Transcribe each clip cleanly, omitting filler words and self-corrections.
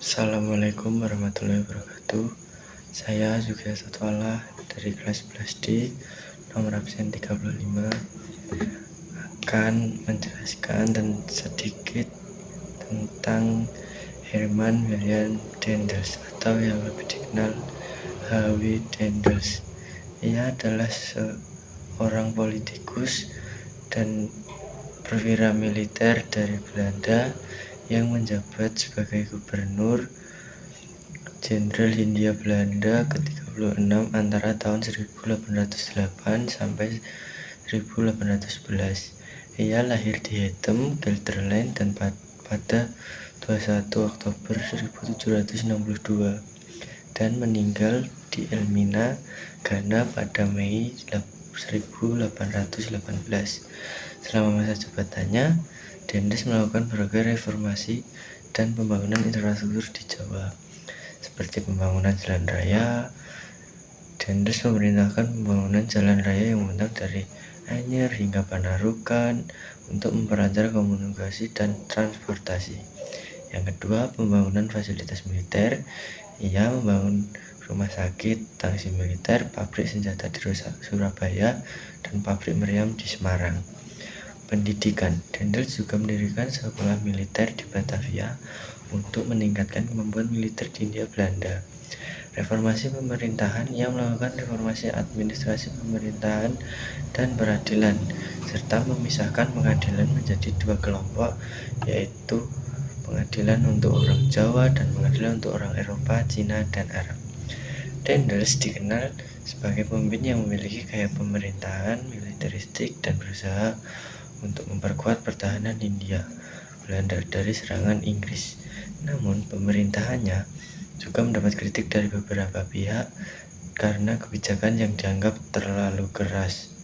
Assalamualaikum warahmatullahi wabarakatuh. Saya Zukia Satwala dari kelas 11D nomor absen 35 akan menjelaskan sedikit tentang Herman William Daendels atau yang lebih dikenal H.W. Daendels. Ia adalah seorang politikus dan perwira militer dari Belanda yang menjabat sebagai Gubernur Jenderal Hindia Belanda ke-36 antara tahun 1808 sampai 1811. Ia lahir di Hatem, Gelderland dan pada 21 Oktober 1762 dan meninggal di Elmina, Ghana pada Mei 1818. Selama masa jabatannya, Daendels melakukan berbagai reformasi dan pembangunan infrastruktur di Jawa, seperti pembangunan jalan raya. Daendels memerintahkan pembangunan jalan raya yang membentang dari Anyer hingga Panarukan untuk memperlancar komunikasi dan transportasi. Yang kedua, pembangunan fasilitas militer. Ia membangun rumah sakit, tangsi militer, pabrik senjata di Surabaya, dan pabrik meriam di Semarang. Pendidikan. Daendels juga mendirikan sekolah militer di Batavia untuk meningkatkan kemampuan militer di Hindia Belanda. Reformasi pemerintahan. Ia melakukan reformasi administrasi pemerintahan dan peradilan, serta memisahkan pengadilan menjadi dua kelompok, yaitu pengadilan untuk orang Jawa dan pengadilan untuk orang Eropa, Cina, dan Arab. Daendels dikenal sebagai pemimpin yang memiliki gaya pemerintahan militeristik dan berusaha untuk memperkuat pertahanan Hindia Belanda dari serangan Inggris. Namun, pemerintahannya juga mendapat kritik dari beberapa pihak karena kebijakan yang dianggap terlalu keras.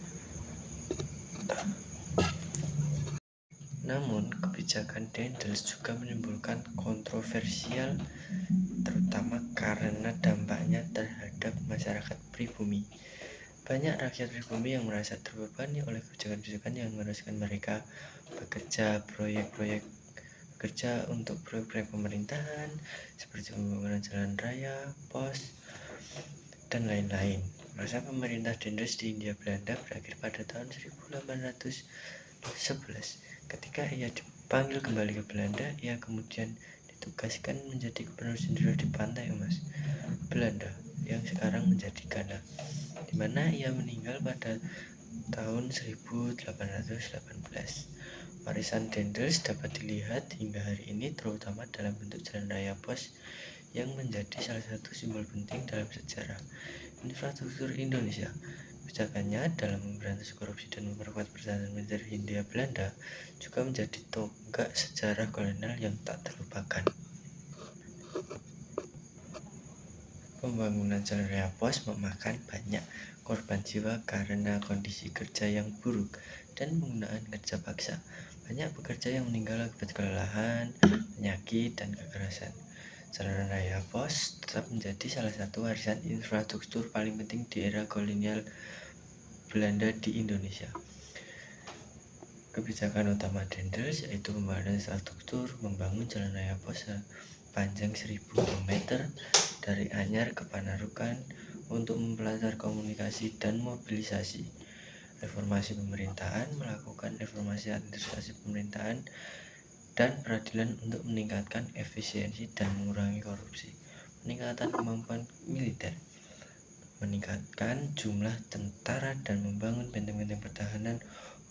Namun, kebijakan Daendels juga menimbulkan kontroversial, terutama karena dampaknya terhadap masyarakat pribumi. Banyak rakyat pribumi yang merasa terbebani oleh kebijakan-kebijakan yang mengharuskan mereka bekerja untuk proyek-proyek pemerintahan seperti pembangunan jalan raya, pos, dan lain-lain. Masa pemerintah Daendels di Hindia Belanda berakhir pada tahun 1811. Ketika ia dipanggil kembali ke Belanda, ia kemudian ditugaskan menjadi gubernur jenderal di Pantai Emas, Belanda, yang sekarang menjadi Ghana, di mana ia meninggal pada tahun 1818. Warisan Daendels dapat dilihat hingga hari ini, terutama dalam bentuk jalan raya pos yang menjadi salah satu simbol penting dalam sejarah infrastruktur Indonesia. Kebijakannya dalam memberantas korupsi dan memperkuat pertahanan militer Hindia Belanda juga menjadi tonggak sejarah kolonial yang tak terlupakan. Pembangunan jalan raya pos memakan banyak korban jiwa karena kondisi kerja yang buruk dan penggunaan kerja paksa. Banyak pekerja yang meninggal akibat kelelahan, penyakit, dan kekerasan. Jalan raya pos tetap menjadi salah satu warisan infrastruktur paling penting di era kolonial Belanda di Indonesia. Kebijakan utama Daendels yaitu pembangunan infrastruktur, membangun jalan raya pos sepanjang 1000 km dari Anyer ke Panarukan untuk memperlancar komunikasi dan mobilisasi. Reformasi pemerintahan, melakukan reformasi administrasi pemerintahan dan peradilan untuk meningkatkan efisiensi dan mengurangi korupsi. Peningkatan kemampuan militer, meningkatkan jumlah tentara dan membangun benteng-benteng pertahanan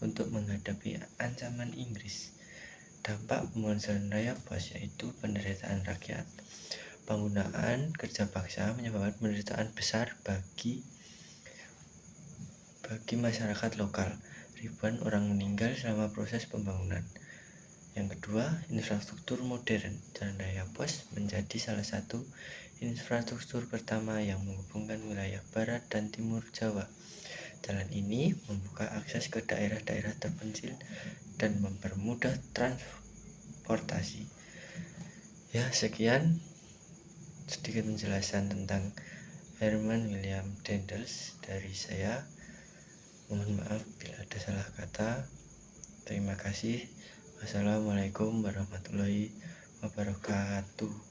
untuk menghadapi ancaman Inggris. Dampak pembangunan jalan raya pos yaitu penderitaan rakyat. Penggunaan kerja paksa menyebabkan penderitaan besar bagi masyarakat lokal. Ribuan orang meninggal selama proses pembangunan. Yang kedua, infrastruktur modern. Jalan raya pos menjadi salah satu infrastruktur pertama yang menghubungkan wilayah barat dan timur Jawa. Jalan ini membuka akses ke daerah-daerah terpencil dan mempermudah transportasi. Ya, sekian sedikit penjelasan tentang Herman William Daendels dari saya. Mohon maaf bila ada salah kata. Terima kasih. Wassalamualaikum warahmatullahi wabarakatuh.